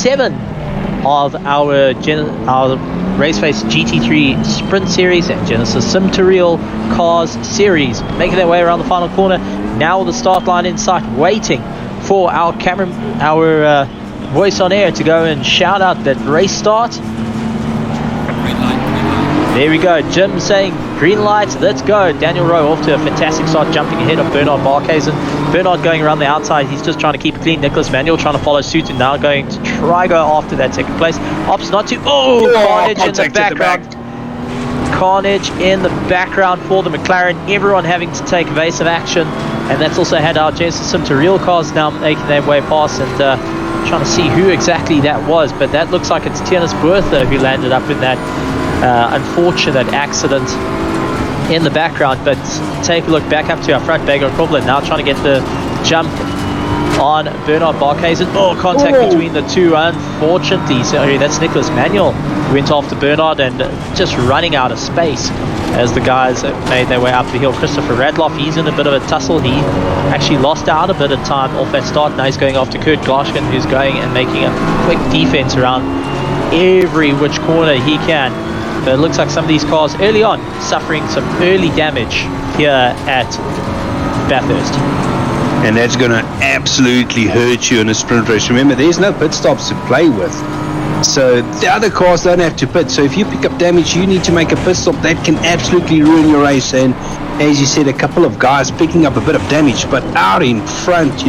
7 of our Raceface GT3 Sprint Series and Genesis Sim to Real Cars Series, making their way around the final corner. Now the start line in sight, waiting for our voice on air to go and shout out that race start. There we go, Jim saying green light, let's go. Daniel Rowe off to a fantastic start, jumping ahead of Bernard Barkhuizen. Bernard going around the outside, he's just trying to keep it clean. Nicholas Manuel trying to follow suit and now going to try go after that second place. Opts not to, carnage in the background. Carnage in the background for the McLaren, everyone having to take evasive action. And that's also had our Genesis Sim to Real cars now making their way past and trying to see who exactly that was. But that looks like it's Tianus Bertha who landed up in that unfortunate accident in the background. But take a look back up to our front, Bago Krobler now trying to get the jump on Bernard Barkhuizen. Contact between the two, unfortunately. So that's Nicholas Manuel who went after Bernard and just running out of space as the guys made their way up the hill. Christopher Radloff, he's in a bit of a tussle. He actually lost out a bit of time off that start. Now he's going after Kurt Glaschken, who's going and making a quick defense around every which corner he can. But it looks like some of these cars early on suffering some early damage here at Bathurst. And that's going to absolutely hurt you in a sprint race. Remember, there's no pit stops to play with. So the other cars don't have to pit. So if you pick up damage, you need to make a pit stop. That can absolutely ruin your race. And as you said, a couple of guys picking up a bit of damage. But out in front,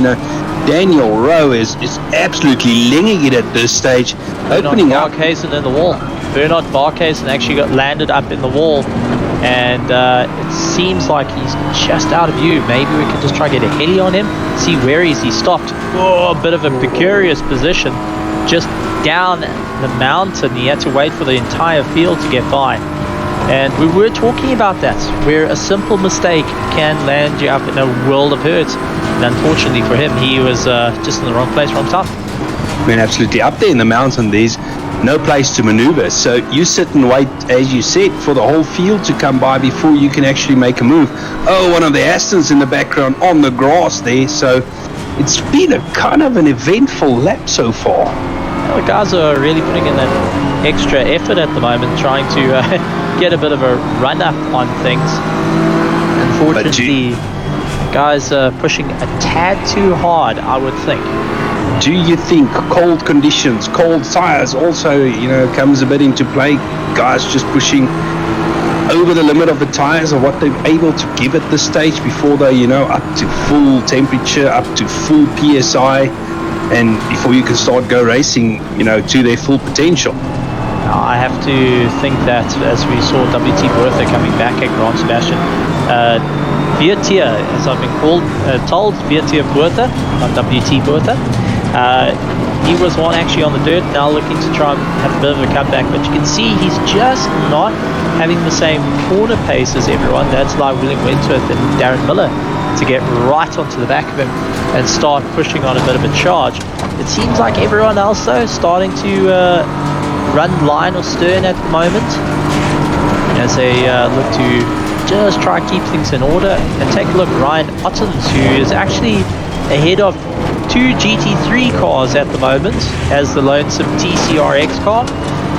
Daniel Rowe is absolutely linging it at this stage. Opening up. Barkhuizen in the wall. Bernard Barkhuizen actually got landed up in the wall. And it seems like he's just out of view. Maybe we can just try to get a heli on him, see where he stopped. A bit of a precarious position just down the mountain. He had to wait for the entire field to get by. And we were talking about that, where a simple mistake can land you up in a world of hurt. And unfortunately for him, he was just in the wrong place, wrong time. I mean, absolutely. Up there in the mountain, there's no place to maneuver. So you sit and wait, as you said, for the whole field to come by before you can actually make a move. One of the Astons in the background on the grass there. So it's been a kind of an eventful lap so far. Well, the guys are really putting in that extra effort at the moment, trying to get a bit of a run up on things. Unfortunately, guys are pushing a tad too hard, I would think. Do you think cold conditions, cold tires also, comes a bit into play? Guys just pushing over the limit of the tires or what they're able to give at this stage before they, up to full temperature, up to full PSI, and before you can start go racing, to their full potential. I have to think that as we saw WT Bertha coming back at Grand Sebastian, Viertier, as I've been told, Viertier Bertha, not WT Bertha. He was one actually on the dirt, now looking to try and have a bit of a cutback, but you can see he's just not having the same corner pace as everyone. That's like William Wentworth and Darren Miller to get right onto the back of him and start pushing on a bit of a charge. It seems like everyone else though starting to run line or stern at the moment as they look to just try and keep things in order. And take a look, Ryan Ottens, who is actually ahead of 2 GT3 cars at the moment as the lonesome TCRX car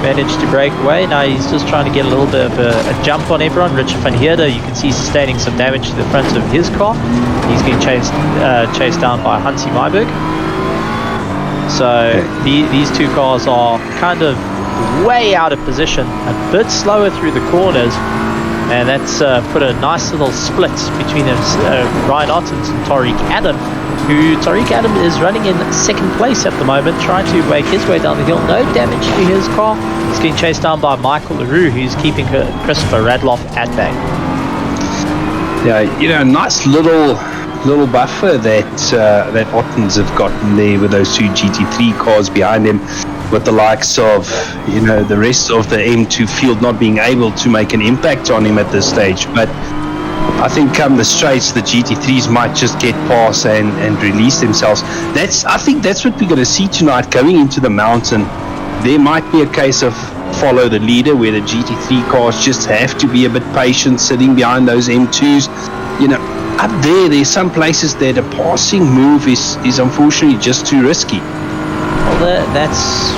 managed to break away. Now he's just trying to get a little bit of a jump on everyone. Richard van Heerden, you can see sustaining some damage to the front of his car. He's getting chased down by Hansi Maiberg. So these two cars are kind of way out of position, a bit slower through the corners, and that's put a nice little split between Ryan Ottens and Tariq Adam, who Tariq Adam is running in second place at the moment, trying to make his way down the hill. No damage to his car. He's getting chased down by Michael LaRue, who's keeping Christopher Radloff at bay. Yeah, nice little buffer that Ottens have gotten there with those 2 GT3 cars behind him, with the likes of the rest of the M2 field not being able to make an impact on him at this stage. But I think come the straights, the GT3s might just get past and release themselves. I think that's what we're going to see tonight going into the mountain. There might be a case of follow the leader, where the GT3 cars just have to be a bit patient sitting behind those M2s. Up there's some places that a passing move is unfortunately just too risky. Well, that's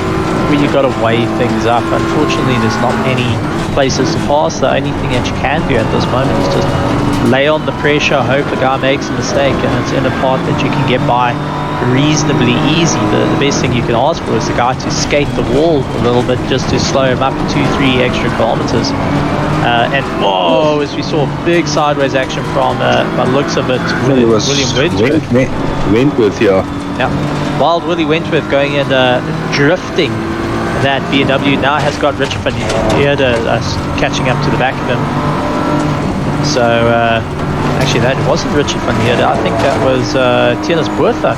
where you got to weigh things up. Unfortunately, there's not many places to pass. The only thing that you can do at this moment is just lay on the pressure, hope the guy makes a mistake, and it's in a part that you can get by reasonably easy. The best thing you can ask for is the guy to skate the wall a little bit just to slow him up 2-3 extra kilometers. And whoa, as we saw big sideways action from by the looks of it, William Wentworth, yeah. Yeah, Wild Willie Wentworth going and drifting that BMW. Now has got Richard van Heerde catching up to the back of him. So actually that wasn't Richard van Heerde. I think that was Tienus Botha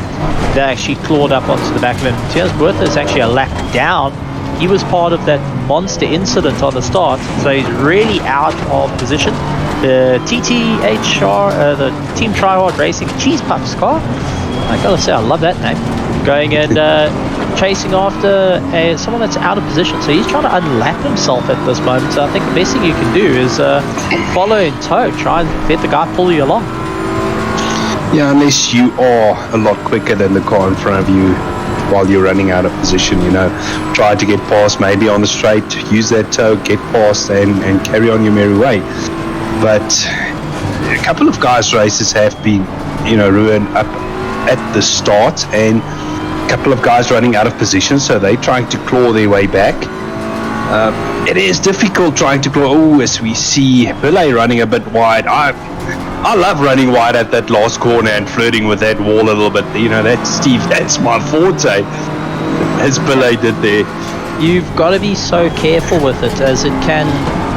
that actually clawed up onto the back of him. Tienus Botha is actually a lap down. He was part of that monster incident on the start, so he's really out of position. The TTHR, the Team Tryhard Racing Cheese Puffs car, I gotta say I love that name, going and chasing after someone that's out of position. So he's trying to unlap himself at this moment. So I think the best thing you can do is follow in tow, try and let the guy pull you along. Yeah, unless you are a lot quicker than the car in front of you while you're running out of position, you know. Try to get past, maybe on the straight, use that tow, get past and carry on your merry way. But a couple of guys' races have been, you know, ruined up at the start, and a couple of guys running out of position, so they're trying to claw their way back. It is difficult trying to claw. As we see Billy running a bit wide. I love running wide at that last corner and flirting with that wall a little bit. You know, that's my forte, as Billy did there. You've got to be so careful with it, as it can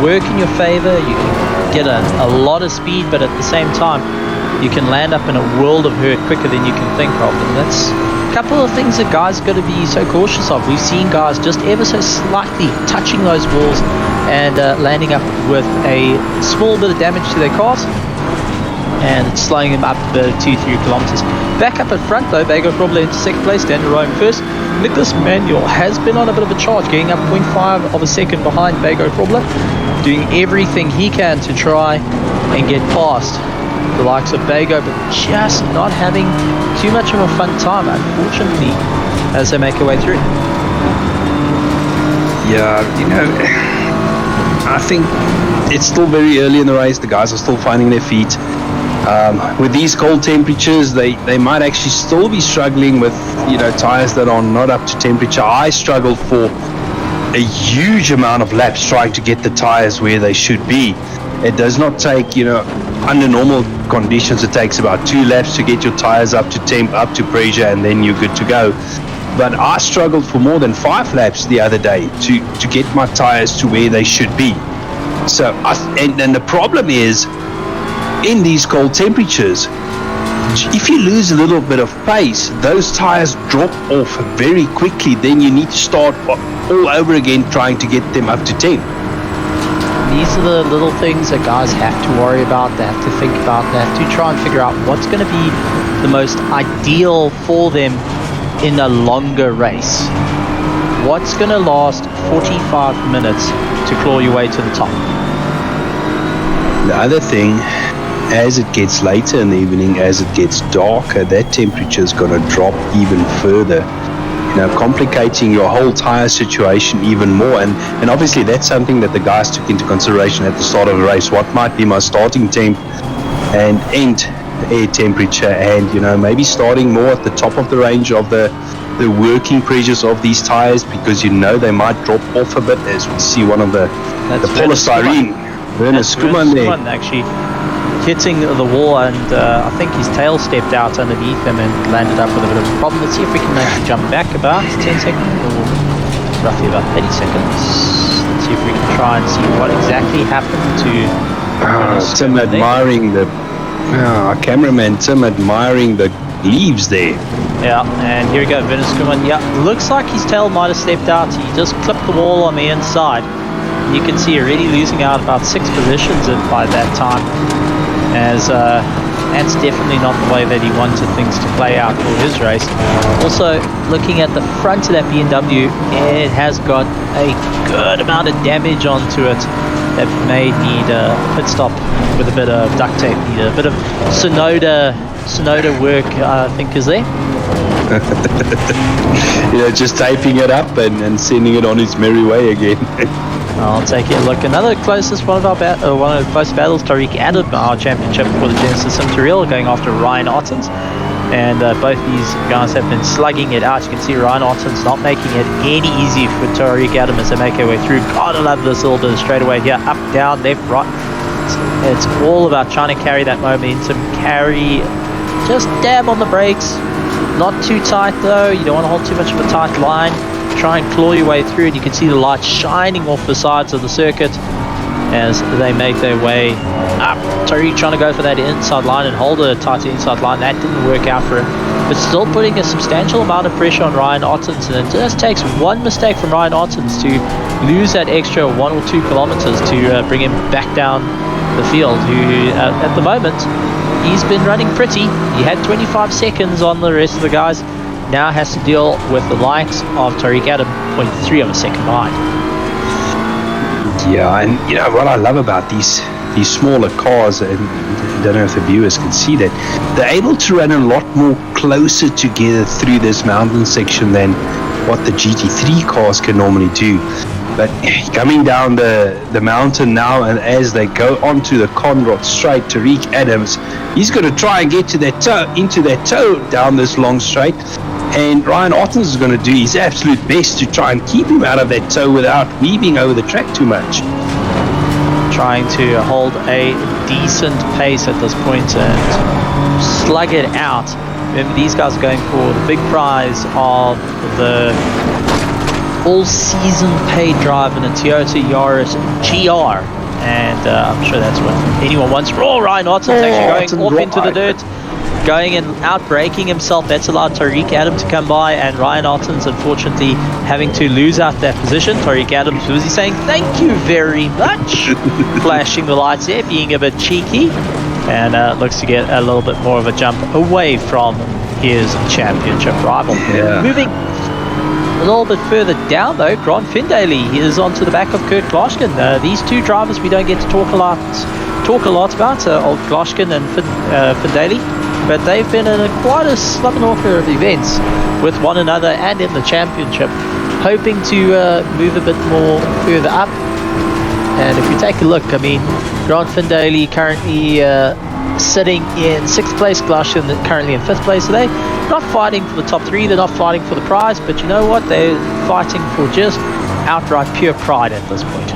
work in your favor. You can get a lot of speed, but at the same time you can land up in a world of hurt quicker than you can think of, and that's a couple of things that guys got to be so cautious of. We've seen guys just ever so slightly touching those walls and landing up with a small bit of damage to their cars, and it's slowing them up 2-3 kilometers. Back up at front though, Bago probably into second place, Daniel Rome first. Nicholas Manuel has been on a bit of a charge, getting up 0.5 of a second behind Bago Probler, doing everything he can to try and get past the likes of Bago, but just not having too much of a fun time, unfortunately, as they make their way through. Yeah, you know, I think it's still very early in the race. The guys are still finding their feet. With these cold temperatures, they might actually still be struggling with, you know, tires that are not up to temperature. I struggled for a huge amount of laps trying to get the tires where they should be. It does not take, you know, under normal conditions, it takes about 2 laps to get your tires up to temp, up to pressure, and then you're good to go. But I struggled for more than 5 laps the other day to get my tires to where they should be. So, and the problem is, in these cold temperatures, if you lose a little bit of pace, those tires drop off very quickly. Then you need to start all over again trying to get them up to temp. These are the little things that guys have to worry about, they have to think about, they have to try and figure out what's going to be the most ideal for them in a longer race. What's going to last 45 minutes to claw your way to the top? The other thing, as it gets later in the evening, as it gets darker, that temperature is going to drop even further, you know, complicating your whole tire situation even more. And obviously that's something that the guys took into consideration at the start of the race. What might be my starting temp and end air temperature, and, you know, maybe starting more at the top of the range of the working pressures of these tires, because, you know, they might drop off a bit, as we see one of the polystyrene. Werner Skuman there. Actually hitting the wall, and I think his tail stepped out underneath him and landed up with a bit of a problem. Let's see if we can actually jump back about 10 seconds, or roughly about 30 seconds. Let's see if we can try and see what exactly happened to Tim admiring our cameraman Tim admiring the leaves there. Yeah, and here we go, Werner Skuman. Yeah, looks like his tail might have stepped out. He just clipped the wall on the inside. You can see already losing out about 6 positions by that time, as that's definitely not the way that he wanted things to play out for his race. Also, looking at the front of that BMW, it has got a good amount of damage onto it that may need a pit stop with a bit of duct tape, need a bit of Sonoda work, I think, is there. Just taping it up and sending it on his merry way again. I'll take a look. Another closest one of the close battles, Tariq Adam, our championship for the Genesis Imperial, going after Ryan Ottens. And both these guys have been slugging it out. You can see Ryan Ottens not making it any easy for Tariq Adam as they make their way through. Gotta love this little bit of straightaway here. Up, down, left, right. It's all about trying to carry that momentum. Carry, just dab on the brakes. Not too tight though. You don't want to hold too much of a tight line. Try and claw your way through, and you can see the light shining off the sides of the circuit as they make their way up. Tariq trying to go for that inside line and hold a tight inside line. That didn't work out for him, but still putting a substantial amount of pressure on Ryan Ottens, and it just takes one mistake from Ryan Ottens to lose that extra 1 or 2 kilometers to bring him back down the field, who at the moment he's been running pretty. He had 25 seconds on the rest of the guys. Now has to deal with the likes of Tariq Adam, 0.3 of a second behind. Yeah, and what I love about these smaller cars, and I don't know if the viewers can see that, they're able to run a lot more closer together through this mountain section than what the GT3 cars can normally do. But coming down the mountain now, and as they go onto the Conrod straight, Tariq Adams, he's going to try and get to that toe down this long straight. And Ryan Ottens is going to do his absolute best to try and keep him out of that toe without weaving over the track too much. Trying to hold a decent pace at this point and slug it out. Remember, these guys are going for the big prize of the all-season paid drive in a Toyota Yaris GR. And I'm sure that's what anyone wants. Ryan Ottens actually going off into the dirt. Going and out-braking himself. That's allowed Tariq Adam to come by, and Ryan Ottens unfortunately having to lose out that position. Tariq Adams was saying thank you very much, flashing the lights there, being a bit cheeky, and looks to get a little bit more of a jump away from his championship rival. Yeah. Moving a little bit further down though, Grant Findaley is onto the back of Kurt Gloshkin. These two drivers we don't get to talk a lot about, old Gloshkin and Findaley. But they've been in quite a slumber of events with one another and in the championship, hoping to move a bit more further up. And if you take a look, I mean, Grant Findaley currently sitting in 6th place, Gloshkin currently in 5th place. So they're not fighting for the top 3, they're not fighting for the prize, but you know what? They're fighting for just outright pure pride at this point.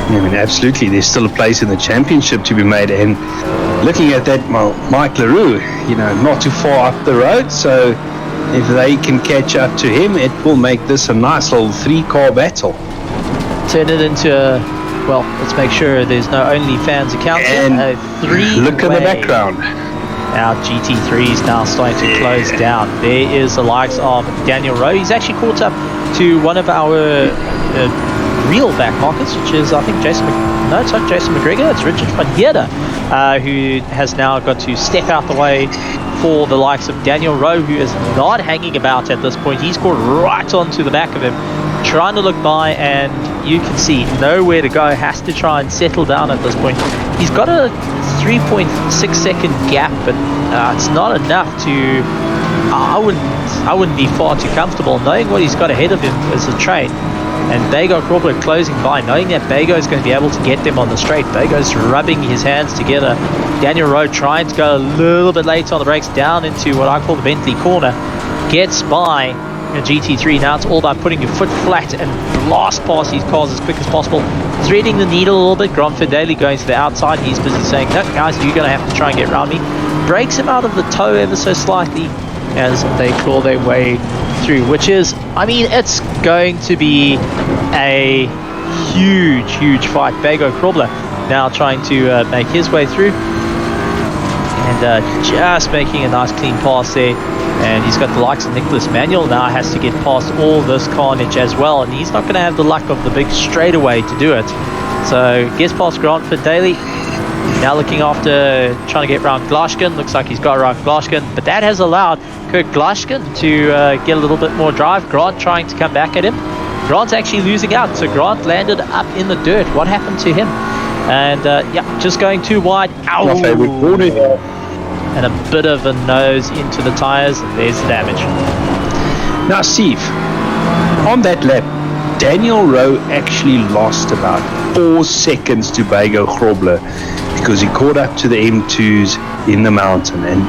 I mean, absolutely. There's still a place in the championship to be made, and looking at that, Mike LaRue, not too far up the road, so if they can catch up to him, it will make this a nice little 3-car battle. Turn it into well, let's make sure there's no OnlyFans account. And look in the background. Our GT3 is now starting to close down. There is the likes of Daniel Rowe. He's actually caught up to one of our real back markers, which is I think it's not Jason McGregor, it's Richard van Heerden, who has now got to step out the way for the likes of Daniel Rowe, who is not hanging about at this point. He's caught right onto the back of him, trying to look by, and you can see nowhere to go, has to try and settle down at this point. He's got a 3.6 second gap, but it's not enough to I wouldn't be far too comfortable knowing what he's got ahead of him as a train. And Bago Crawford closing by, knowing that Bago is going to be able to get them on the straight. Bago's rubbing his hands together. Daniel Rowe trying to go a little bit late on the brakes down into what I call the Bentley corner. Gets by a GT3. Now it's all about putting your foot flat and blast past these cars as quick as possible. Threading the needle a little bit. Grant Findaley going to the outside. He's busy saying, no, guys, you're going to have to try and get around me. Breaks him out of the toe ever so slightly as they claw their way through, which is, I mean, it's going to be a huge fight. Bago Krobler now trying to make his way through, and just making a nice clean pass there, and he's got the likes of Nicholas Manuel now has to get past all this carnage as well, and he's not going to have the luck of the big straightaway to do it. So gets past Grant Findaley. Now looking after trying to get around Gloshkin. Looks like he's got around Gloshkin, but that has allowed Kurt Gloshkin to get a little bit more drive. Grant trying to come back at him. Grant's actually losing out, so Grant landed up in the dirt. What happened to him? And yeah, just going too wide. Ow! My favorite corner. And a bit of a nose into the tires, and there's the damage. Now, Steve, on that lap, Daniel Rowe actually lost about 4 seconds to Bego Grobler because he caught up to the M2s in the mountain. And,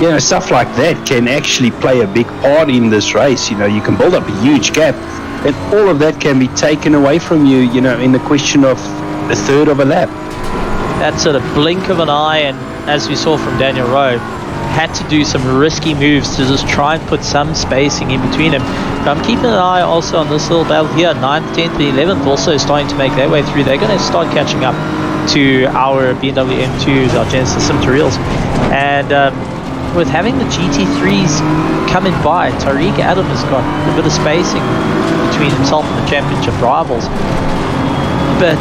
you know, stuff like that can actually play a big part in this race. You know, you can build up a huge gap, and all of that can be taken away from you, you know, in the question of a third of a lap. That's at a blink of an eye, and as we saw from Daniel Rowe, had to do some risky moves to just try and put some spacing in between him. But I'm keeping an eye also on this little battle here. 9th, 10th, 11th also starting to make their way through. They're going to start catching up to our BMW M2s, our Genesis Materials. And with having the GT3s coming by, Tariq Adam has got a bit of spacing between himself and the championship rivals. But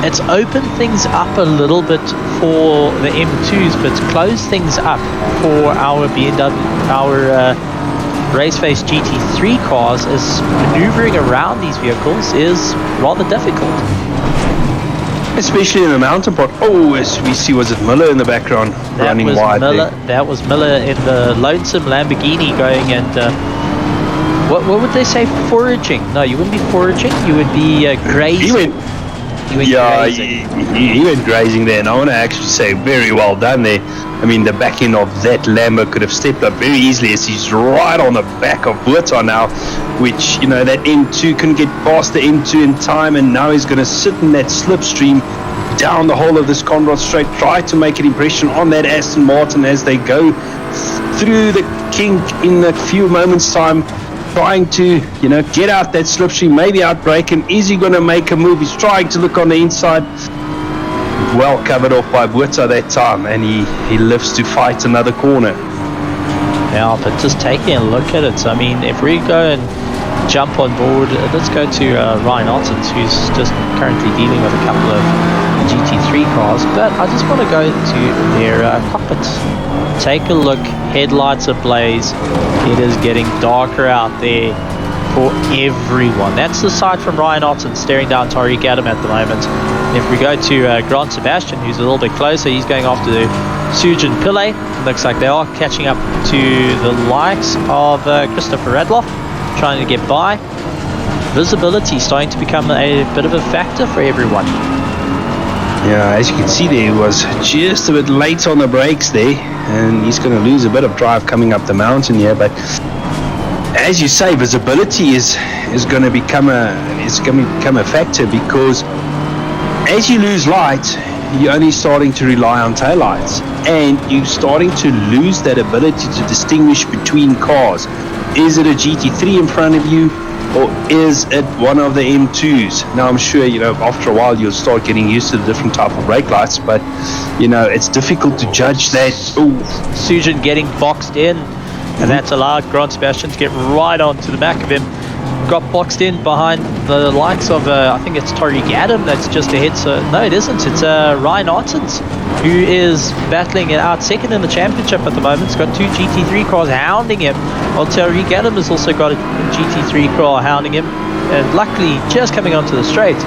it's opened things up a little bit for the M2s, but closed things up for our BMW, our Raceface GT3 cars, as maneuvering around these vehicles is rather difficult. Especially in the mountain part. Oh, as we see, was it Miller in the background running wide Miller, that was Miller in the lonesome Lamborghini going and what would they say, foraging? No, you wouldn't be foraging, you would be grazing. He went grazing there, and I want to actually say very well done there. I mean, the back end of that Lambo could have stepped up very easily, as he's right on the back of Buerta now, which, you know, that M2 couldn't get past the M2 in time, and now he's going to sit in that slipstream down the whole of this Conrad Straight, try to make an impression on that Aston Martin as they go through the kink in a few moments' time, trying to, you know, get out that slipstream, maybe outbrake him. Is he going to make a move? He's trying to look on the inside. Well covered off by Buerta that time, and he lives to fight another corner. Yeah, but just taking a look at it, I mean, if we go and jump on board, let's go to Ryan Ottens, who's just currently dealing with a couple of GT3 cars, but I just want to go to their cockpits. Take a look, headlights ablaze. It is getting darker out there for everyone. That's the sight from Ryan Otten staring down Tariq Adam at the moment. If we go to Grant Sebastian, who's a little bit closer, he's going after the Sujin Pillay. Looks like they are catching up to the likes of Christopher Radloff, trying to get by. Visibility starting to become a bit of a factor for everyone. Yeah, as you can see there, he was just a bit late on the brakes there, and he's going to lose a bit of drive coming up the mountain here. But as you say, visibility is going to become a factor, because as you lose light, you're only starting to rely on taillights, and you're starting to lose that ability to distinguish between cars. Is it a GT3 in front of you, or is it one of the M2s? Now, I'm sure, you know, after a while you'll start getting used to the different type of brake lights, but, you know, it's difficult to judge that. Sujin getting boxed in, and that's allowed Grant Sebastian to get right onto the back of him. Got boxed in behind the likes of, I think it's Tariq Adam that's just ahead. So no, it isn't. It's Ryan Ottens, who is battling it out second in the championship at the moment. He's got two GT3 cars hounding him, while Tariq Adam has also got a GT3 car hounding him, and luckily just coming onto the straight.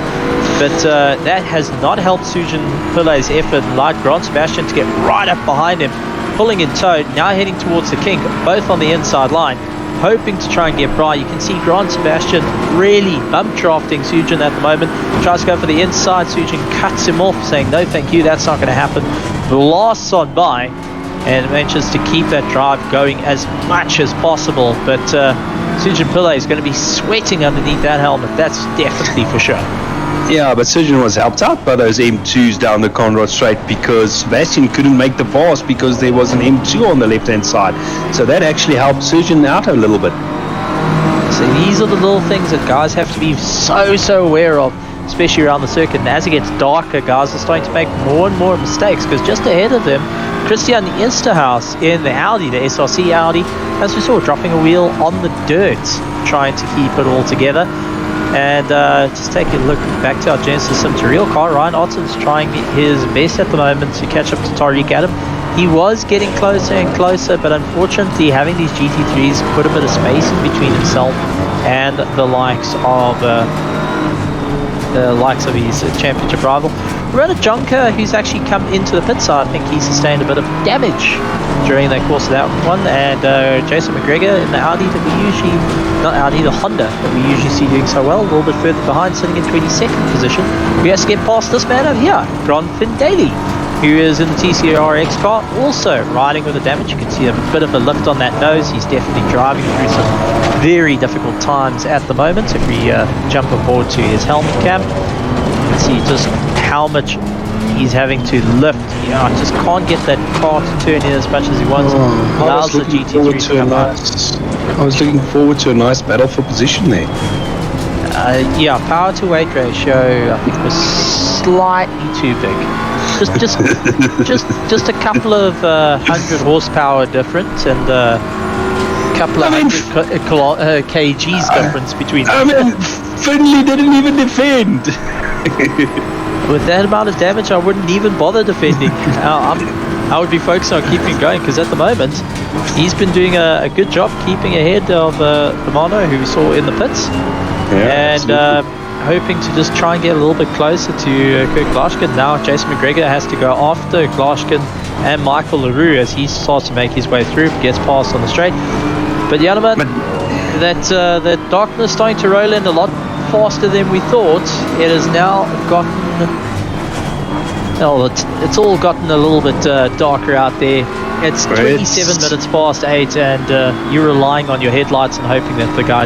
But that has not helped Sujin Pillay's effort, like Grant Sebastian to get right up behind him, pulling in tow, now heading towards the kink, both on the inside line, hoping to try and get by. You can see Grant Sebastian really bump drafting Sujin at the moment. Tries to go for the inside. Sujin cuts him off, saying no thank you, that's not going to happen. Blasts on by and manages to keep that drive going as much as possible. But Sujin Pillay is going to be sweating underneath that helmet, that's definitely for sure. Yeah, but Sujin was helped out by those M2s down the Conrad Straight, because Sebastian couldn't make the pass because there was an M2 on the left-hand side. So that actually helped Sujin out a little bit. So these are the little things that guys have to be so aware of, especially around the circuit. And as it gets darker, guys are starting to make more and more mistakes, because just ahead of them, Christian Easterhouse in the Audi, the SRC Audi, as we saw, dropping a wheel on the dirt, trying to keep it all together. And just take a look back to our Genesis Material car. Ryan Otten's trying his best at the moment to catch up to Tariq Adam. He was getting closer and closer, but unfortunately having these GT3s put a bit of space in between himself and the likes of his championship rival. Renault Jonker, who's actually come into the pit side, I think he sustained a bit of damage during the course of that one, and Jason McGregor in the Audi that we usually, not Audi, the Honda that we usually see doing so well, a little bit further behind, sitting in 22nd position. We have to get past this man over here, Gronfin Daly, who is in the TCRX car, also riding with the damage. You can see a bit of a lift on that nose. He's definitely driving through some very difficult times at the moment. If we jump aboard to his helmet cam, you can see just how much he's having to lift. I just can't get that car to turn in as much as he wants. Allows the GT3 to come out. I was looking forward to a nice battle for position there. Yeah, power to weight ratio I think was slightly too big. Just a couple of 100 horsepower difference and a couple of 100 kgs difference between them. I mean, Finley didn't even defend. With that amount of damage, I wouldn't even bother defending. I would be focusing on keeping going, because at the moment he's been doing a good job keeping ahead of the mono who we saw in the pits, and hoping to just try and get a little bit closer to Kurt Glaskin. Now Jason McGregor has to go after Glaskin and Michael LaRue as he starts to make his way through, gets past on the straight. But the other man, that darkness starting to roll in a lot faster than we thought. It has now gotten, it's all gotten a little bit darker out there. It's 27 minutes past 8, and you're relying on your headlights and hoping that the guy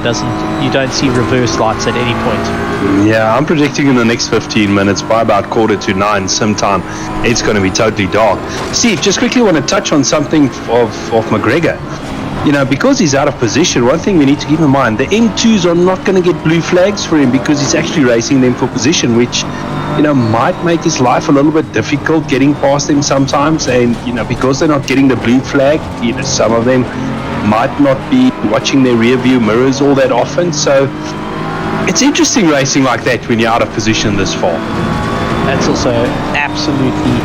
you don't see reverse lights at any point. Yeah, I'm predicting in the next 15 minutes, by about 8:45 sometime, it's going to be totally dark. Steve, just quickly want to touch on something of McGregor. You know, because he's out of position, one thing we need to keep in mind, the M2s are not going to get blue flags for him because he's actually racing them for position, which, you know, might make his life a little bit difficult getting past them sometimes. And, you know, because they're not getting the blue flag, you know, some of them might not be watching their rear view mirrors all that often. So it's interesting racing like that when you're out of position this far. That's also absolutely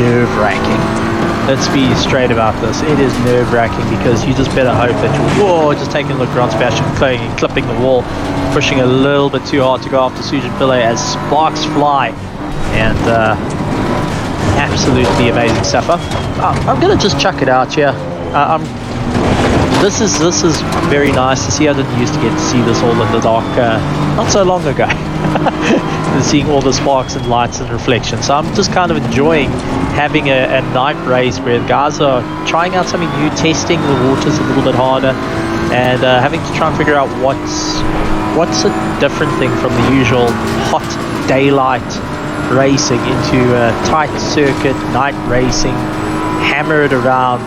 nerve-wracking. Let's be straight about this. It is nerve-wracking because you just better hope that you're just taking a look around Sebastian and clipping the wall, pushing a little bit too hard to go after Sujin Pillay as sparks fly, and absolutely amazing stuff. I'm gonna just chuck it out here. This is very nice to see. I didn't used to get to see this all in the dark not so long ago. Seeing all the sparks and lights and reflections. So I'm just kind of enjoying having a night race where the guys are trying out something new, testing the waters a little bit harder, and having to try and figure out what's a different thing from the usual hot daylight racing into a tight circuit, night racing, hammer it around,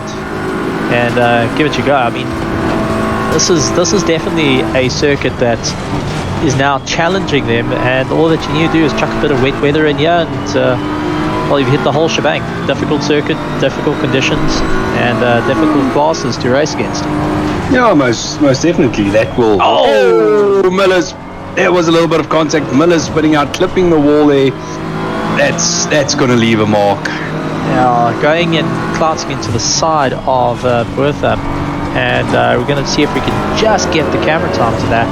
and give it a go. I mean, this is definitely a circuit that is now challenging them, and all that you need to do is chuck a bit of wet weather in here, and well, you've hit the whole shebang. Difficult circuit, difficult conditions, and difficult classes to race against. Yeah, most definitely. That will. Oh, Miller's. There was a little bit of contact. Miller's spinning out, clipping the wall there. That's going to leave a mark. Now going and glancing into the side of Bertha, and we're going to see if we can just get the camera time to that.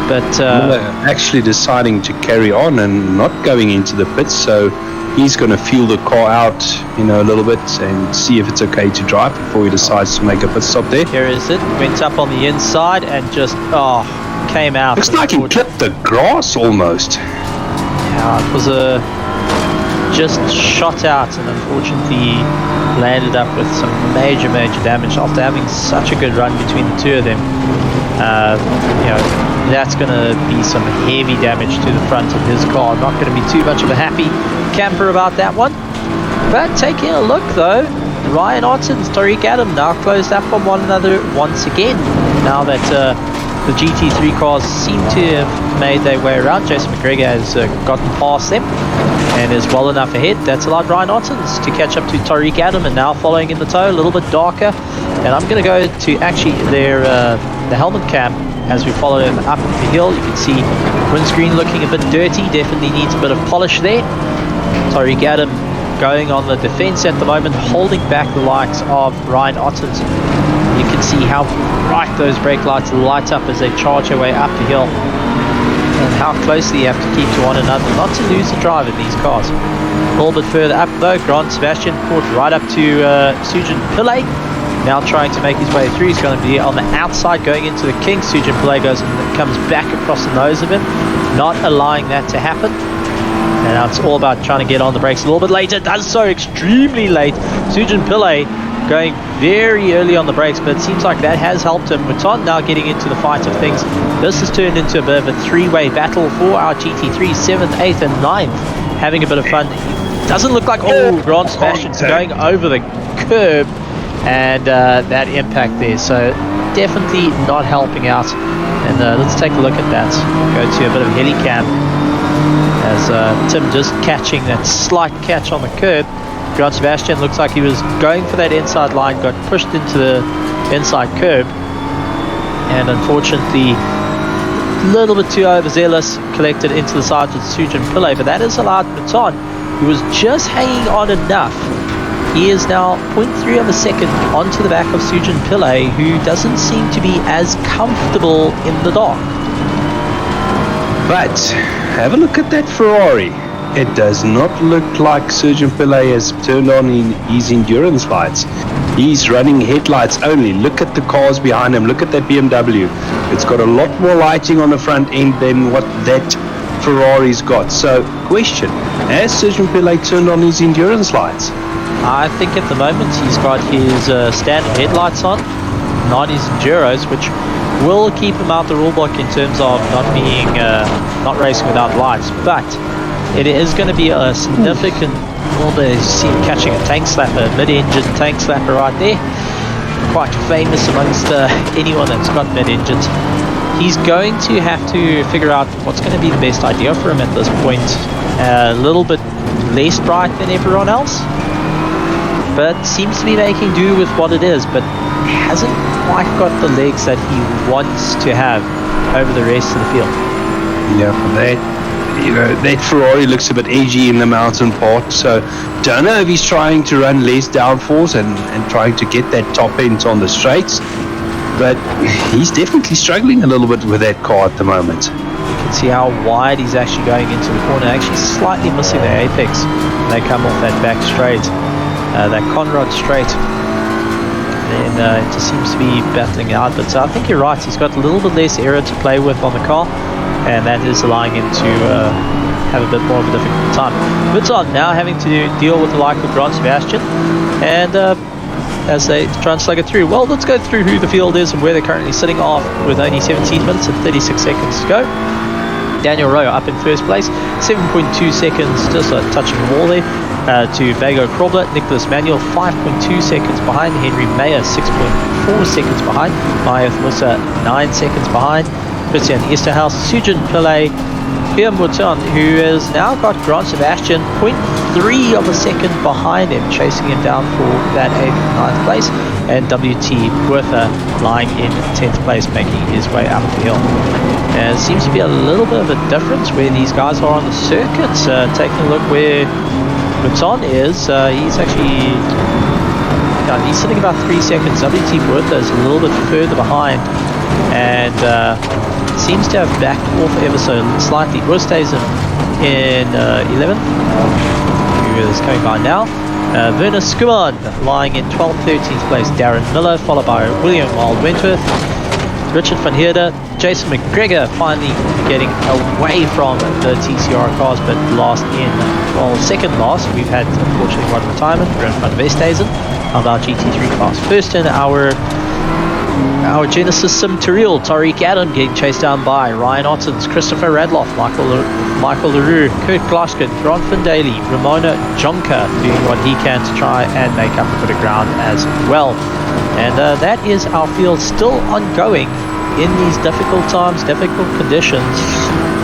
But Miller actually deciding to carry on and not going into the pits, so he's going to feel the car out, you know, a little bit and see if it's okay to drive before he decides to make a pit stop there. Here is it. Went up on the inside and just came out. Looks like he clipped the grass almost. Yeah, it was just shot out and unfortunately landed up with some major damage after having such a good run between the two of them. You know, that's going to be some heavy damage to the front of his car. Not going to be too much of a happy camper about that one. But taking a look though, Ryan Ottens, Tariq Adam now closed up on one another once again. Now that the GT3 cars seem to have made their way around, Jason McGregor has gotten past them and is well enough ahead. That's allowed Ryan Ottens to catch up to Tariq Adam, and now following in the tow, a little bit darker. And I'm going to go to actually the helmet cam as we follow him up the hill. You can see windscreen looking a bit dirty, definitely needs a bit of polish there. Tariq Adam going on the defense at the moment, holding back the likes of Ryan Ottens. You can see how bright those brake lights light up as they charge their way up the hill. and how closely you have to keep to one another not to lose the drive in these cars. A little bit further up though, Grant Sebastian caught right up to Sujin Pillay. Now trying to make his way through. He's going to be on the outside going into the King. Sujin Pillay goes and comes back across the nose of him, not allowing that to happen. And now it's all about trying to get on the brakes a little bit later. Does so extremely late. Sujin Pillay going very early on the brakes, but it seems like that has helped him. Mouton now getting into the fight of things. This has turned into a bit of a three-way battle for our GT3, 7th, 8th and 9th. Having a bit of fun. It doesn't look like, Grant Sebastian's going over the curb, and that impact there. So definitely not helping out. And let's take a look at that. Go to a bit of helicam as Tim just catching that slight catch on the curb. Grant Sebastian looks like he was going for that inside line, got pushed into the inside curb, and unfortunately a little bit too overzealous, collected into the sides with Sujin Pillay, but that has allowed Mouton, who was just hanging on enough. He is now 0.3 of a second onto the back of Sujin Pillay, who doesn't seem to be as comfortable in the dark. But have a look at that Ferrari. It does not look like Sujin Pillay has turned on in his endurance lights. He's running headlights only. Look at the cars behind him. Look at that BMW. It's got a lot more lighting on the front end than what that Ferrari's got. So, question, has Sujin Pillay turned on his endurance lights? I think at the moment he's got his standard headlights on, not his Enduros, which will keep him out the rulebook in terms of not racing without lights. But it is going to be a significant, you see him catching a tank slapper, mid-engine tank slapper right there. Quite famous amongst anyone that's got mid-engines. He's going to have to figure out what's going to be the best idea for him at this point. A little bit less bright than everyone else, but seems to be making do with what it is, but hasn't quite got the legs that he wants to have over the rest of the field. Yeah, that Ferrari looks a bit edgy in the mountain part, so don't know if he's trying to run less downforce and trying to get that top end on the straights, but he's definitely struggling a little bit with that car at the moment. You can see how wide he's actually going into the corner, actually slightly missing the apex. They come off that back straight, that Conrad straight, and it just seems to be battling out. But I think you're right, he's got a little bit less error to play with on the car, and that is allowing him to have a bit more of a difficult time. Mouton now having to deal with the like of Grant Sebastian, and as they try and slug it through. Well, let's go through who the field is and where they're currently sitting off with only 17 minutes and 36 seconds to go. Daniel Rowe up in first place, 7.2 seconds, just touching the wall there, to Vago Krobler. Nicholas Manuel 5.2 seconds behind. Henry Mayer 6.4 seconds behind. Maya Musa 9 seconds behind. Christian Esterhaus, Sujin Pillay, Pierre Mouton, who has now got Grant Sebastian 0.3 of a second behind him, chasing him down for that 8th and 9th place, and WT Werther lying in 10th place, making his way up the hill. And it seems to be a little bit of a difference where these guys are on the circuit. Taking a look where Mouton is, he's actually he's sitting about 3 seconds. WT Werther is a little bit further behind, and seems to have backed off ever so slightly. Roy stays in 11th, who is coming by now. Werner Skuman lying in 12th, 13th place. Darren Miller, followed by William Wild Wentworth, Richard van Heerde, Jason McGregor finally getting away from the TCR cars, but last in, well, second last. We've had, unfortunately, one retirement, Brent van Westhuizen of our GT3 class. First in our Genesis Sim Tariel, Tariq Adam getting chased down by Ryan Ottens, Christopher Radloff, Michael LaRue, Kurt Glaskin, Grant Van Daly, Ramona Jonker doing what he can to try and make up a bit of ground as well. And that is our field still ongoing in these difficult times, difficult conditions,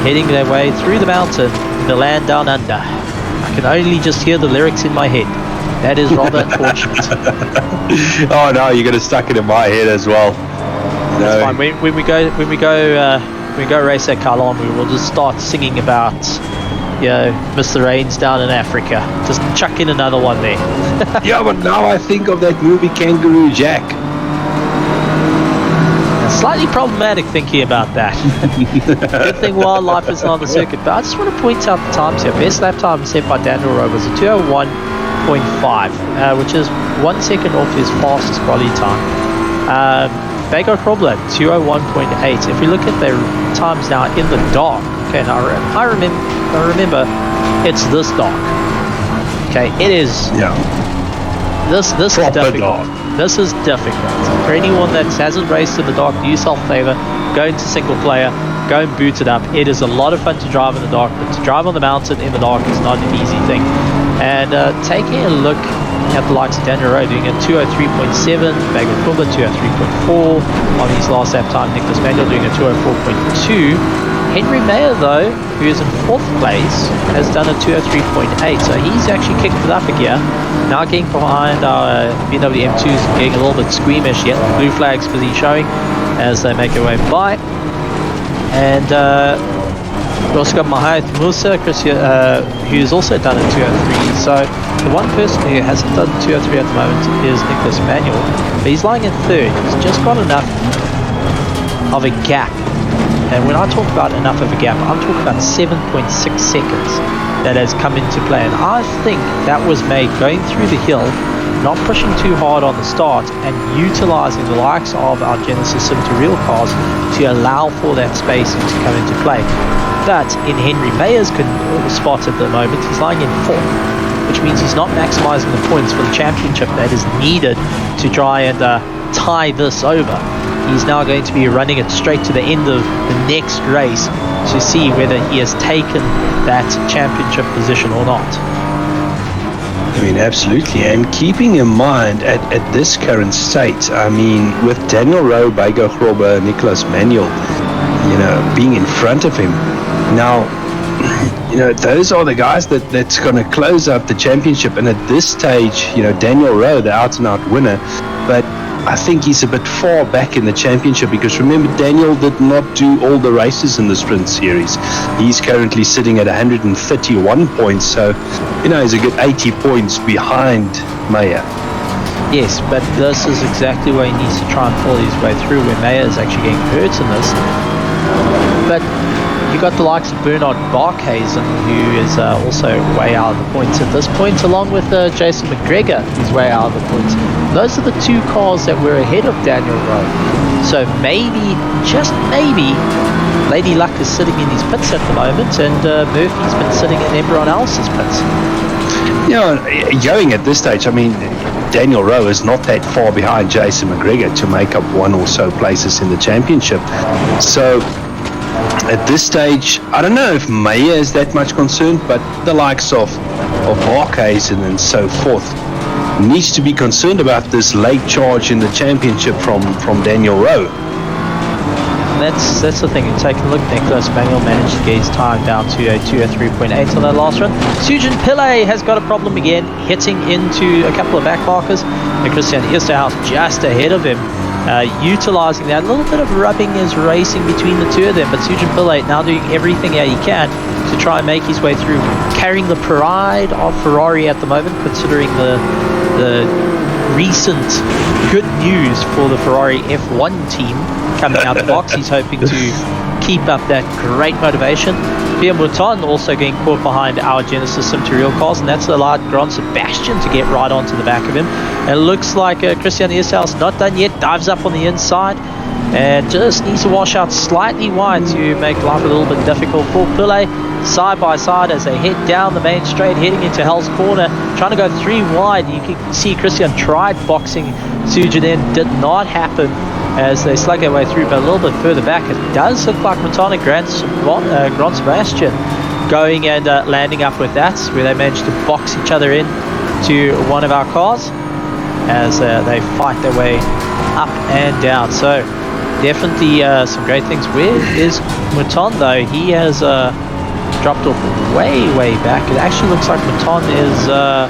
heading their way through the mountain, the land down under. I can only just hear the lyrics in my head. That is rather unfortunate. Oh no, you're gonna stuck it in my head as well. That's fine. When we go race at Carlon, we will just start singing about, Mr. Rains down in Africa. Just chuck in another one there. Yeah, but now I think of that movie Kangaroo Jack. Slightly problematic thinking about that. Good thing wildlife isn't on the circuit, but I just want to point out the times here. Best lap time set by Daniel Rowe was a 2:01.5, which is 1 second off his fastest quality time. Bago Krobler 2:01.8. If we look at their times now in the dark, okay, now I remember it's this dark. Okay, it is. Yeah. This is difficult. This is difficult. For anyone that hasn't raced in the dark, do yourself a favor, go into single player, go and boot it up. It is a lot of fun to drive in the dark, but to drive on the mountain in the dark is not an easy thing. And taking a look at the likes of Daniel Rowe doing a 2:03.7, Bago Krobler 2:03.4 on his last lap time, Nicholas Manuel doing a 2:04.2. Henry Mayer, though, who is in 4th place, has done a 2:03.8, so he's actually kicked it up a gear. Now getting behind our BMW M2s, getting a little bit squeamish yet. Blue flags busy showing as they make their way by. And we also got Mahayat Musa, who's also done a 2:03. So the one person who hasn't done 2:03 at the moment is Nicholas Manuel, but he's lying in 3rd. He's just got enough of a gap. And when I talk about enough of a gap, I'm talking about 7.6 seconds that has come into play. And I think that was made going through the hill, not pushing too hard on the start, and utilizing the likes of our Genesis Sim to real cars to allow for that spacing to come into play. But in Henry Mayer's spot at the moment, he's lying in 4th, which means he's not maximizing the points for the championship that is needed to try and tie this over. He's now going to be running it straight to the end of the next race to see whether he has taken that championship position or not. I mean, absolutely. And keeping in mind at this current state, I mean, with Daniel Rowe, Bago Krobler, Nicholas Manuel, being in front of him. Now, those are the guys that's going to close up the championship. And at this stage, Daniel Rowe, the out-and-out winner, but I think he's a bit far back in the championship because remember, Daniel did not do all the races in the sprint series. He's currently sitting at 131 points, so he's a good 80 points behind Mayer. Yes, but this is exactly where he needs to try and pull his way through, where Mayer is actually getting hurt in this. But you got the likes of Bernard Barkhuizen, who is also way out of the points at this point, along with Jason McGregor, who's way out of the points. Those are the 2 cars that were ahead of Daniel Rowe. So maybe, just maybe, Lady Luck is sitting in his pits at the moment, and Murphy's been sitting in everyone else's pits. Going at this stage, I mean, Daniel Rowe is not that far behind Jason McGregor to make up 1 or so places in the championship. So at this stage, I don't know if Mayer is that much concerned, but the likes of Barkhuizen and so forth needs to be concerned about this late charge in the championship from Daniel Rowe. That's the thing. You take a look. Nicholas Manuel managed to get his time down to a 2:03.8 on that last run. Sujin Pillay has got a problem again, hitting into a couple of back markers. And Christian Easterhouse just ahead of him, utilizing that. A little bit of rubbing is racing between the 2 of them, but Sujin Pillay now doing everything that he can to try and make his way through, carrying the pride of Ferrari at the moment, considering the recent good news for the Ferrari F1 team coming out the box. He's hoping to keep up that great motivation. Pierre Mouton also getting caught behind our Genesis Sim to real cars, and that's allowed Grand Sebastian to get right onto the back of him. And it looks like Christian Easterhouse not done yet, dives up on the inside and just needs to wash out slightly wide to make life a little bit difficult for Pillay. Side by side as they head down the main straight, heading into Hell's Corner, trying to go 3 wide. You can see Christian tried boxing Sujin in, did not happen as they slug their way through, but a little bit further back it does look like Mouton and Grand Sebastian going and landing up with that, where they managed to box each other in to one of our cars as they fight their way up and down. So definitely some great things. Where is Mouton though? He has dropped off way back. It actually looks like Mouton is I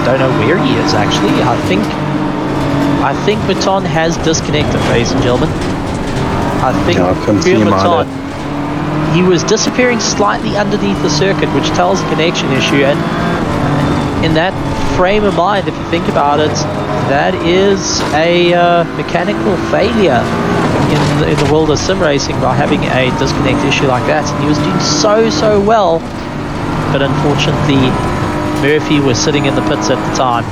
don't know where he is actually. I think Mouton has disconnected, ladies and gentlemen. I think Mouton, he was disappearing slightly underneath the circuit, which tells a connection issue, and in that frame of mind, if you think about it, that is a mechanical failure in the world of sim racing by having a disconnect issue like that, and he was doing so well, but unfortunately Murphy was sitting in the pits at the time,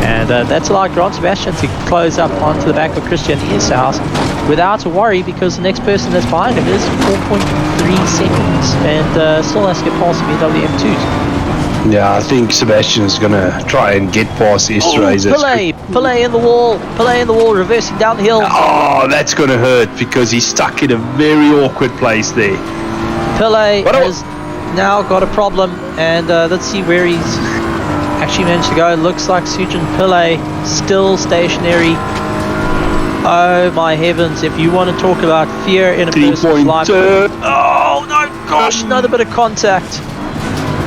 and that's allowed Grant Sebastian to close up onto the back of Christian Esterhaus without a worry, because the next person that's behind him is 4.3 seconds and still has to get past the BW M2s. Yeah, I think Sebastian's gonna try and get past Esterhaus. Pillay in the wall, reversing down the hill. Oh, that's gonna hurt because he's stuck in a very awkward place there. Pillay has now got a problem, and let's see where he's actually managed to go. It looks like Sujin Pillay still stationary. Oh my heavens, if you want to talk about fear in a person's life. Oh no, gosh, another bit of contact.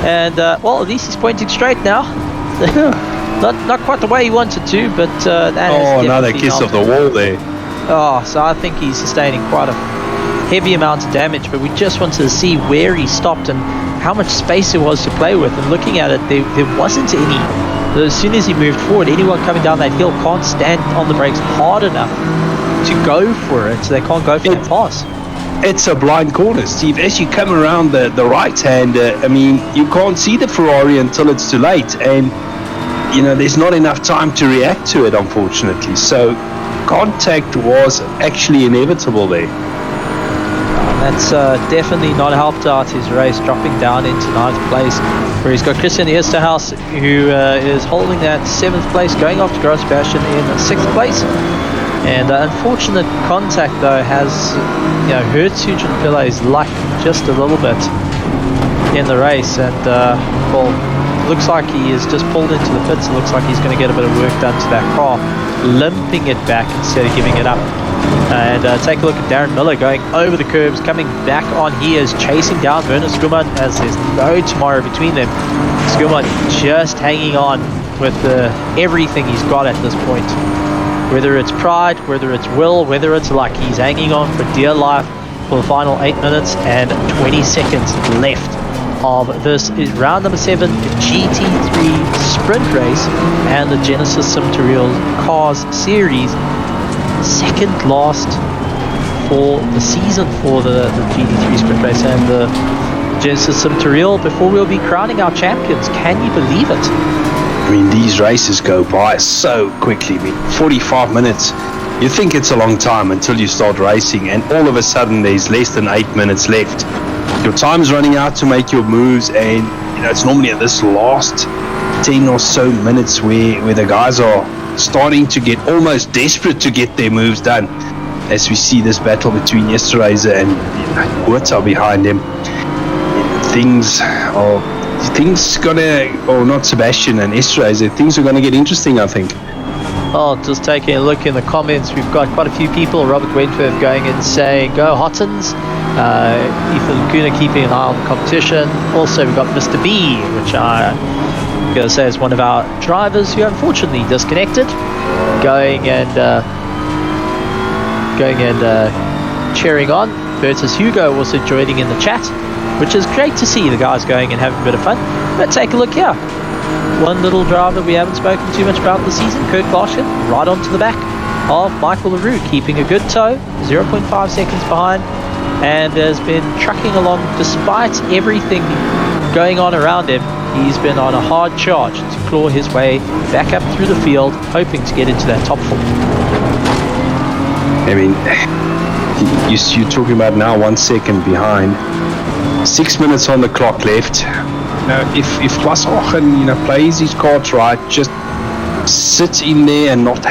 And well, at least he's pointing straight now. not quite the way he wanted to, but that another kiss of the wall there. Oh, so I think he's sustaining quite a heavy amount of damage, but we just wanted to see where he stopped and how much space there was to play with. And looking at it, there wasn't any. As soon as he moved forward, anyone coming down that hill can't stand on the brakes hard enough to go for it, so they can't go for that pass. It's a blind corner, Steve. As you come around the right hand, I mean, you can't see the Ferrari until it's too late, and you know there's not enough time to react to it, unfortunately. So contact was actually inevitable there. That's definitely not helped out his race, dropping down into 9th place, where he's got Christian Esterhaus, who is holding that 7th place, going off to Grant Sebastian in 6th place. And unfortunate contact though has hurt Sujin Pillay's luck just a little bit in the race, and well, looks like he is just pulled into the pits. It looks like he's going to get a bit of work done to that car, limping it back instead of giving it up. And take a look at Darren Miller going over the curbs, coming back on. He is chasing down Werner Skuman as there's no tomorrow between them. Skuman just hanging on with everything he's got at this point. Whether it's pride, whether it's will, whether it's luck, he's hanging on for dear life for the final 8 minutes and 20 seconds left of this is round number 7 GT3 sprint race and the Genesis Sim to Real Cars series. Second last for the season for the GT3 sprint race and the Genesis Sim to Real before we'll be crowning our champions. Can you believe it? I mean, these races go by so quickly. I mean, 45 minutes, you think it's a long time until you start racing, and all of a sudden there's less than 8 minutes left. Your time's running out to make your moves, and it's normally at this last 10 or so minutes where the guys are starting to get almost desperate to get their moves done. As we see this battle between Esterhaus and Huerta behind him, things not Sebastian and Esterhaus, things are gonna get interesting, I think. Oh, just taking a look in the comments, we've got quite a few people. Robert Wentworth going in saying go Hottons. Ethan Lacuna keeping an eye on the competition. Also we've got Mr. B, which I'm gonna say is one of our drivers who unfortunately disconnected, going and cheering on. Bertus Hugo also joining in the chat, which is great to see the guys going and having a bit of fun. But take a look here. One little driver we haven't spoken too much about this season, Kurt Glashin, right onto the back of Michael LaRue, keeping a good tow, 0.5 seconds behind, and has been trucking along despite everything going on around him. He's been on a hard charge to claw his way back up through the field, hoping to get into that top 4. I mean, you're talking about now 1 second behind. 6 minutes on the clock left. If Klaas-Ochen, plays his cards right, just sit in there and not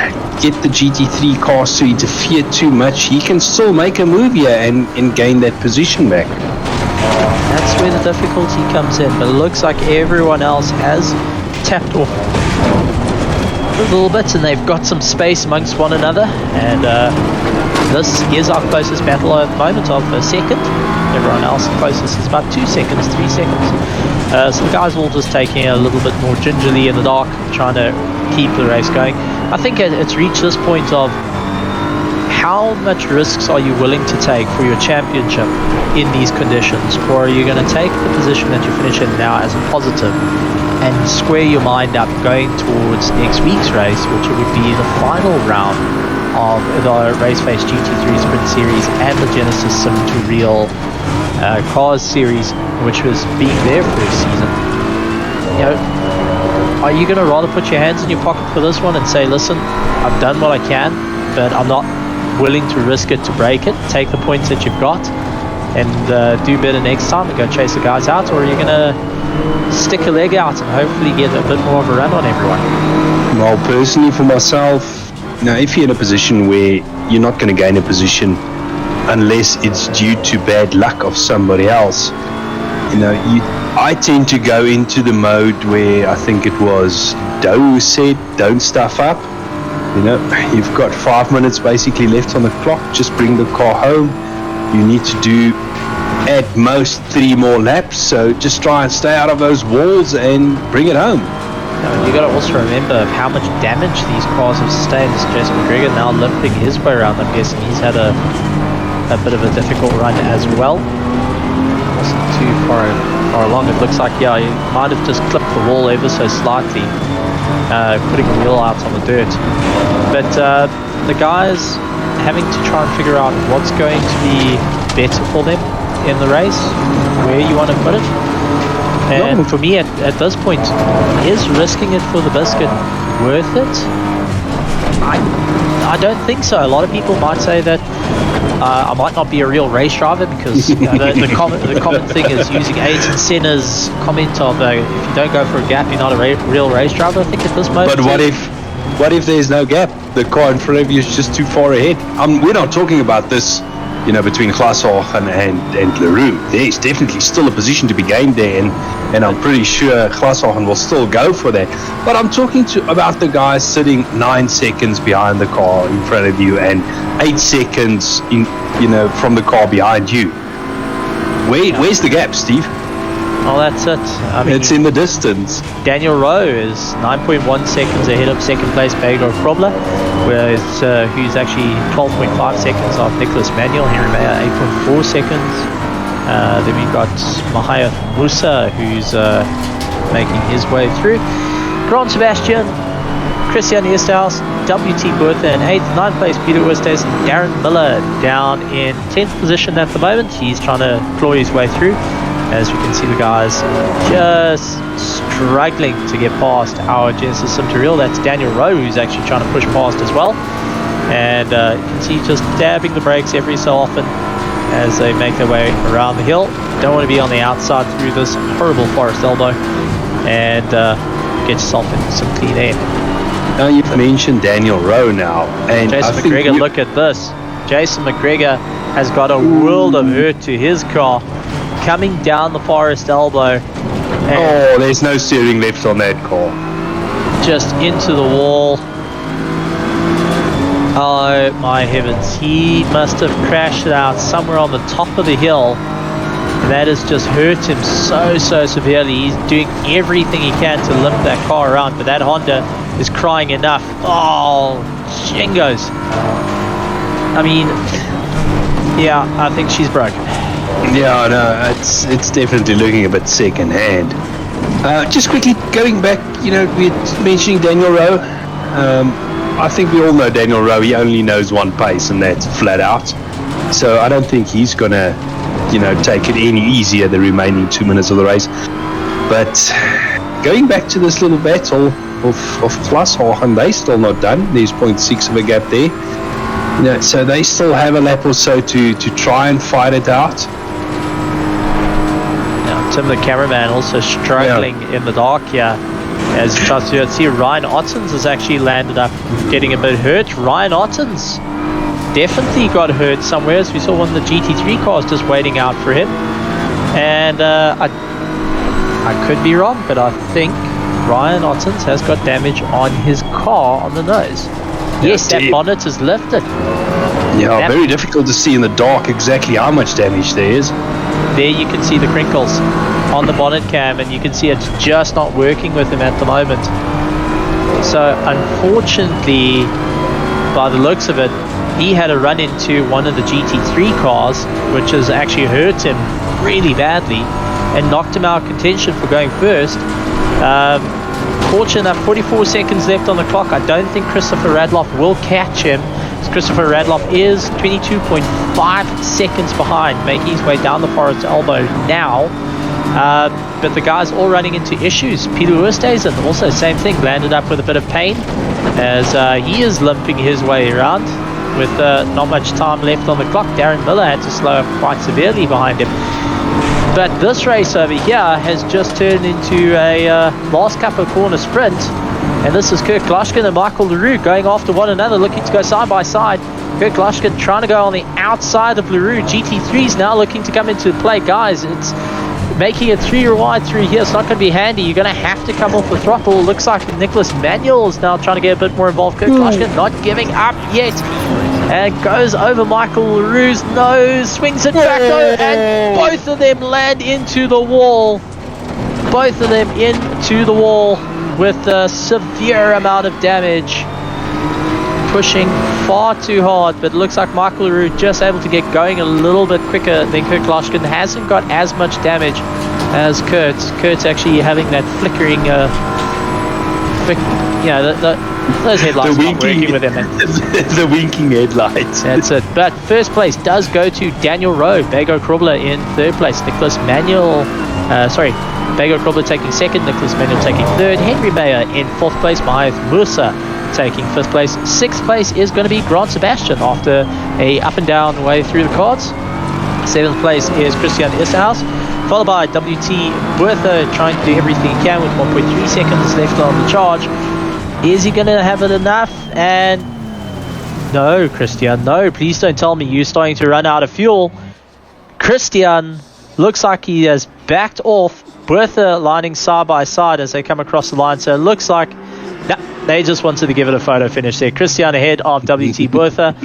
get the GT3 cars to interfere too much, he can still make a move here and gain that position back. That's where the difficulty comes in, but it looks like everyone else has tapped off a little bit and they've got some space amongst one another, and this is our closest battle at the moment of a second. Everyone else closest is about 2 seconds, 3 seconds. So the guys are all just taking it a little bit more gingerly in the dark, trying to keep the race going. I think it's reached this point of how much risks are you willing to take for your championship in these conditions, or are you going to take the position that you finish in now as a positive and square your mind up going towards next week's race, which would be the final round of the Raceface GT3 Sprint Series and the Genesis Sim to Real Cars Series, which was being their first season. You know, are you going to rather put your hands in your pocket for this one and say, listen, I've done what I can, but I'm not willing to risk it to break it, take the points that you've got, and do better next time and go chase the guys out? Or are you going to stick a leg out and hopefully get a bit more of a run on everyone? Well, personally for myself, if you're in a position where you're not going to gain a position unless it's due to bad luck of somebody else, I tend to go into the mode where I think it was Doe who said, don't stuff up. You've got 5 minutes basically left on the clock. Just bring the car home. You need to do at most 3 more laps, so just try and stay out of those walls and bring it home. You got to also remember how much damage these cars have sustained. As Jason McGregor now limping his way around, I'm guessing he's had a bit of a difficult run as well. Wasn't too far along. It looks like, he might have just clipped the wall ever so slightly, putting the wheel out on the dirt. But the guys having to try and figure out what's going to be better for them in the race, where you want to put it. And for me, at this point, is risking it for the biscuit worth it? I don't think so. A lot of people might say that I might not be a real race driver because the common thing is using Ayrton Senna's comment of if you don't go for a gap, you're not a real race driver. I think at this moment. But what if there's no gap? The car in front of you is just too far ahead. We're not talking about this, between Glashofen and Leroux. There's definitely still a position to be gained there, and I'm pretty sure Glashofen will still go for that. But I'm talking about the guys sitting 9 seconds behind the car in front of you and 8 seconds from the car behind you. Where's the gap, Steve? Well, that's it. It's in the distance. Daniel Rowe is 9.1 seconds ahead of second place Pedro Krobler, whereas who's actually 12.5 seconds off Nicholas Manuel. Henry Mayer 8.4 seconds. Then we've got Mahaya Musa, who's making his way through. Grant Sebastian, Christian Easthouse, WT Bertha in 8th, 9th place Peter Westes, and Darren Miller down in 10th position at the moment. He's trying to claw his way through. As we can see, the guys just struggling to get past our Genesis Sim to Real. That's Daniel Rowe, who's actually trying to push past as well. And you can see just dabbing the brakes every so often as they make their way around the hill. Don't want to be on the outside through this horrible forest elbow and get yourself into some clean air. Now you've mentioned Daniel Rowe now. And Jason McGregor, look at this. Jason McGregor has got a world of hurt to his car, coming down the forest elbow. There's no steering left on that car. Just into the wall. Oh my heavens, he must have crashed it out somewhere on the top of the hill. That has just hurt him so severely. He's doing everything he can to limp that car around, but that Honda is crying enough. Oh, jingos. I mean, yeah, I think she's broken. Yeah, no, it's definitely looking a bit second hand. Just quickly going back, we're mentioning Daniel Rowe. I think we all know Daniel Rowe. He only knows one pace, and that's flat out. So I don't think he's gonna, take it any easier the remaining 2 minutes of the race. But going back to this little battle of Glashofen, they still not done. There's 0.6 of a gap there. So they still have a lap or so to try and fight it out. Now, Tim, the cameraman, also struggling in the dark here. As you try to see, Ryan Ottens has actually landed up getting a bit hurt. Ryan Ottens definitely got hurt somewhere, as we saw one of the GT3 cars just waiting out for him. And I could be wrong, but I think Ryan Ottens has got damage on his car on the nose. Yes, that bonnet is lifted. Yeah, very difficult to see in the dark exactly how much damage there is. There you can see the crinkles on the bonnet cam, and you can see it's just not working with him at the moment. So unfortunately, by the looks of it, he had a run into one of the GT3 cars, which has actually hurt him really badly and knocked him out of contention for going first. Fortunate enough, 44 seconds left on the clock. I don't think Christopher Radloff will catch him, Christopher Radloff is 22.5 seconds behind, making his way down the forest elbow now. But the guys all running into issues. Peter Oosthuizen also same thing, landed up with a bit of pain as he is limping his way around with not much time left on the clock. Darren Miller had to slow up quite severely behind him. But this race over here has just turned into a last couple of corner sprint, and this is Kurt Gloshkin and Michael LaRue going after one another, looking to go side by side. Kurt Gloshkin trying to go on the outside of LaRue. GT3's now looking to come into play. Guys, it's making it 3 wide through here. It's not going to be handy. You're going to have to come off the throttle. Looks like Nicholas Manuel is now trying to get a bit more involved. Kurt Gloshkin not giving up yet, and goes over Michael LaRue's nose, swings it back though, and both of them land into the wall. Both of them into the wall with a severe amount of damage. Pushing far too hard, but it looks like Michael LaRue just able to get going a little bit quicker than Kurt Gloshkin. Hasn't got as much damage as Kurt. Kurt's actually having that flickering, those headlights not working with him. The winking headlights. That's it. But first place does go to Daniel Rowe. Bego Krobler in third place. Nicholas Manuel, Bego Krobler taking second. Nicholas Manuel taking third. Henry Mayer in fourth place. Mahath Musa taking fifth place. Sixth place is going to be Grant Sebastian after a up and down way through the cards. Seventh place is Christian Isserhaus, followed by WT Bertha trying to do everything he can with 1.3 seconds left on the charge. Is he going to have it enough? And no, Christian, no, please don't tell me you're starting to run out of fuel. Christian looks like he has backed off. Bertha lining side by side as they come across the line, so it looks like they just wanted to give it a photo finish there. Christian ahead of WT Bertha.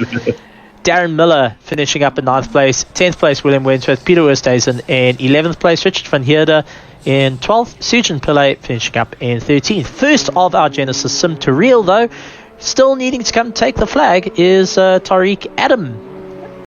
Darren Miller finishing up in 9th place. 10th place, William Wentworth. Peter Oosthuizen in 11th place. Richard van Heerde in 12th. Sujan Pillay finishing up in 13th. First of our Genesis Sim to reel, though, still needing to come take the flag is Tariq Adam.